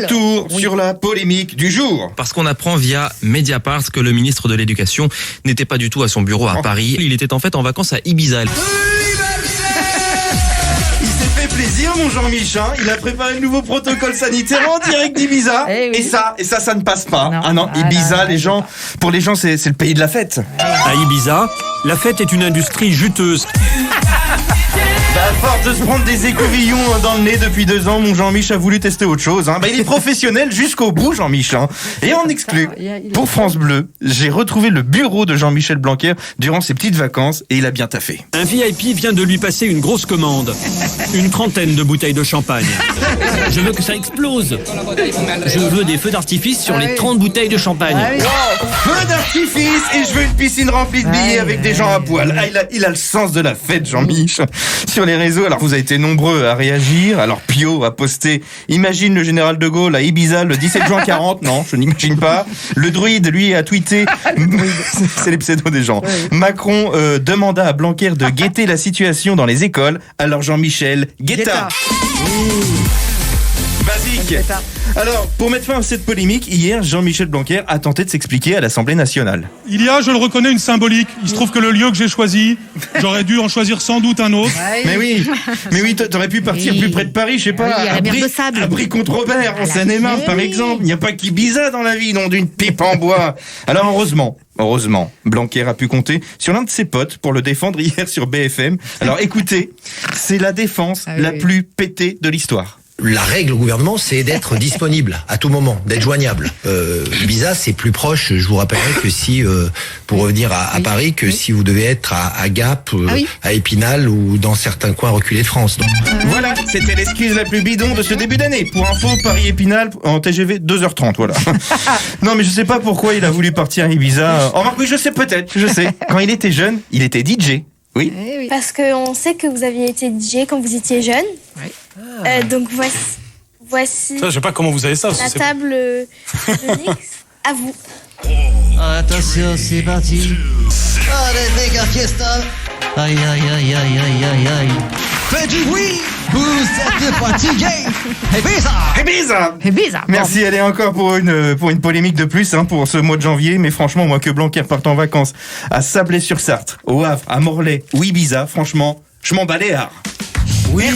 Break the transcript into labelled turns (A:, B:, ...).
A: Retour sur la polémique du jour.
B: Parce qu'on apprend via Mediapart que le ministre de l'Éducation n'était pas du tout à son bureau à Paris. Il était en fait en vacances à Ibiza.
A: Il s'est fait plaisir, mon Jean-Mich. Il a préparé le nouveau protocole sanitaire en direct d'Ibiza. Et ça ne passe pas.
C: Non.
A: Ah non, Ibiza, pour les gens, c'est le pays de la fête.
D: À Ibiza, la fête est une industrie juteuse.
A: À force de se prendre des écouvillons dans le nez depuis 2 ans, mon Jean-Mich a voulu tester autre chose. Il est professionnel jusqu'au bout, Jean-Mich. Et en exclu, pour France Bleu, j'ai retrouvé le bureau de Jean-Michel Blanquer durant ses petites vacances et il a bien taffé.
D: Un VIP vient de lui passer une grosse commande. Une 30aine de bouteilles de champagne.
E: Je veux que ça explose. Je veux des feux d'artifice sur les 30 bouteilles de champagne.
A: Feu d'artifice et je veux une piscine remplie de billets avec des gens à poil. Il a le sens de la fête, Jean-Mich. Sur les réseaux, alors vous avez été nombreux à réagir. Alors Pio a posté « Imagine le général de Gaulle à Ibiza le 17 juin 40 ». Non, je n'imagine pas. Le druide, lui, a tweeté c'est les pseudos des gens. Macron demanda à Blanquer de guetter la situation dans les écoles. Alors Jean-Michel, guetta. Basique. Alors, pour mettre fin à cette polémique, hier, Jean-Michel Blanquer a tenté de s'expliquer à l'Assemblée nationale.
F: Il y a, je le reconnais, une symbolique. Il se trouve que le lieu que j'ai choisi, j'aurais dû en choisir sans doute un autre.
A: Mais oui, t'aurais pu partir plus près de Paris, je sais pas, à Brie-Comte-Robert, en Seine-et-Marne, par exemple. Il n'y a pas qu'Ibiza dans la vie, non d'une pipe en bois. Alors heureusement, Blanquer a pu compter sur l'un de ses potes pour le défendre hier sur BFM. Alors écoutez, c'est la défense la plus pétée de l'histoire.
G: La règle au gouvernement, c'est d'être disponible à tout moment, d'être joignable. Ibiza, c'est plus proche, je vous rappellerai, que si, pour revenir à Paris, que si vous devez être à Gap, à Épinal ou dans certains coins reculés de France. Donc.
A: Voilà, c'était l'excuse la plus bidon de ce début d'année. Pour info, Paris-Épinal en TGV 2h30, voilà. Non, mais je sais pas pourquoi il a voulu partir à Ibiza. Oh, oui, je sais. Quand il était jeune, il était DJ. Oui.
H: Parce qu'on sait que vous aviez été DJ quand vous étiez jeune. Donc voici
F: Ça, je sais pas comment vous avez ça.
H: la table de mix. À vous.
E: Attention, c'est parti. Allez, méga fiesta. Aïe, aïe, aïe, aïe, aïe, aïe, aïe. Faites du bruit. Vous êtes fatigués.
A: Ibiza. Merci, allez, encore pour une polémique de plus pour ce mois de janvier. Mais franchement, moi que Blanquer parte en vacances à Sablé-sur-Sarthe, au Havre, à Morlaix ou Ibiza, franchement, je m'en bats les hards. Oui.